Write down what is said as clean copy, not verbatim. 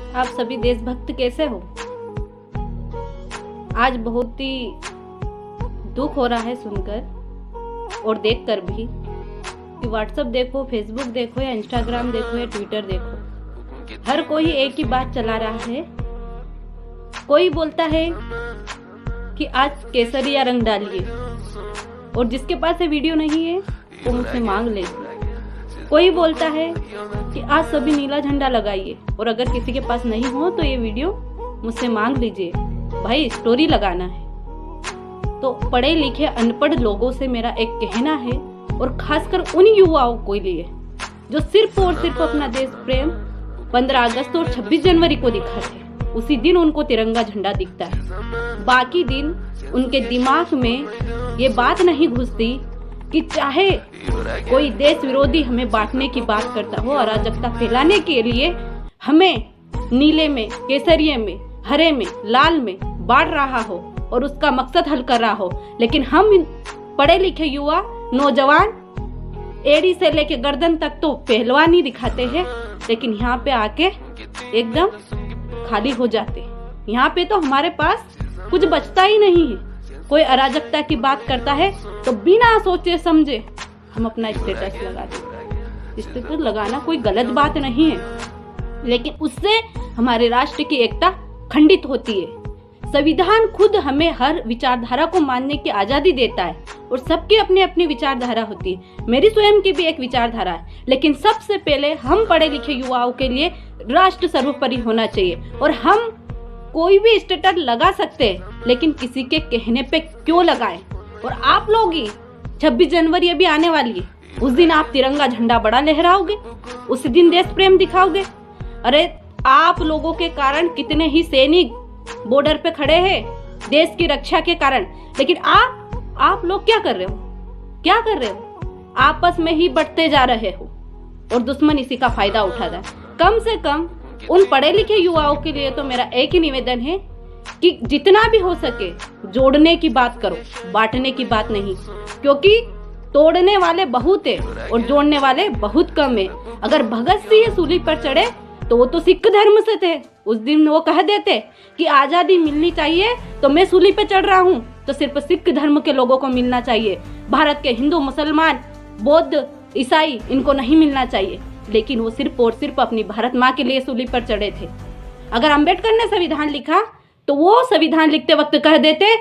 आप सभी देशभक्त कैसे हो? आज बहुत ही दुख हो रहा है सुनकर और देखकर भी कि व्हाट्सएप देखो, फेसबुक देखो या इंस्टाग्राम देखो या ट्विटर देखो, हर कोई एक ही बात चला रहा है। कोई बोलता है कि आज केसरिया रंग डालिए और जिसके पास ये वीडियो नहीं है वो मुझसे मांग ले। कोई बोलता है कि आज सभी नीला झंडा लगाइए और अगर किसी के पास नहीं हो तो ये वीडियो मुझसे मांग लीजिए। भाई स्टोरी लगाना है। तो पढ़े लिखे अनपढ़ लोगों से मेरा एक कहना है और खासकर उन युवाओं को लिए जो सिर्फ और सिर्फ अपना देश प्रेम 15 अगस्त और 26 जनवरी को दिखाते, उसी दिन उनको तिरंगा झंडा दिखता है। बाकी दिन उनके दिमाग में ये बात नहीं घुसती कि चाहे कोई देश विरोधी हमें बांटने की बात करता हो, अराजकता फैलाने के लिए हमें नीले में, केसरिये में, हरे में, लाल में बांट रहा हो और उसका मकसद हल कर रहा हो, लेकिन हम पढ़े लिखे युवा नौजवान एड़ी से लेके गर्दन तक तो पहलवानी दिखाते हैं, लेकिन यहाँ पे आके एकदम खाली हो जाते। यहाँ पे तो हमारे पास कुछ बचता ही नहीं है। कोई अराजकता की बात करता है तो बिना सोचे समझे हम अपना स्टेटस लगा देते। स्टेटस लगाना कोई गलत बात नहीं है, लेकिन उससे हमारे राष्ट्र की एकता खंडित होती है। संविधान खुद हमें हर विचारधारा को मानने की आजादी देता है और सबकी अपनी अपनी विचारधारा होती है। मेरी स्वयं की भी एक विचारधारा है, लेकिन सबसे पहले हम पढ़े लिखे युवाओं के लिए राष्ट्र सर्वोपरि होना चाहिए। और हम कोई भी स्टेटस लगा सकते हैं, लेकिन किसी के कहने पे क्यों लगाएं। और आप लोग ही 26 जनवरी अभी आने वाली है, उस दिन आप तिरंगा झंडा बड़ा लहराओगे, उस दिन देश प्रेम दिखाओगे। अरे आप लोगों के कारण कितने ही सैनिक बॉर्डर पे खड़े हैं देश की रक्षा के कारण, लेकिन आप लोग क्या कर रहे हो? क्या कर रहे हो? आपस में ही बढ़ते जा रहे हो और दुश्मन इसी का फायदा उठा रहा है। कम से कम उन पढ़े लिखे युवाओं के लिए तो मेरा एक ही निवेदन है कि जितना भी हो सके जोड़ने की बात करो, बांटने की बात नहीं, क्योंकि तोड़ने वाले बहुत है और जोड़ने वाले बहुत कम है। अगर भगत सिंह सूली पर चढ़े तो वो तो सिख धर्म से थे। उस दिन वो कह देते कि आजादी मिलनी चाहिए तो मैं सूली पे चढ़ रहा हूँ, तो सिर्फ सिख धर्म के लोगों को मिलना चाहिए। भारत के हिंदू, मुसलमान, बौद्ध, ईसाई इनको नहीं मिलना चाहिए। लेकिन वो सिर्फ और सिर्फ अपनी भारत माँ के लिए सूली पर चढ़े थे। अगर अंबेडकर ने संविधान लिखा तो वो संविधान लिखते वक्त कह देते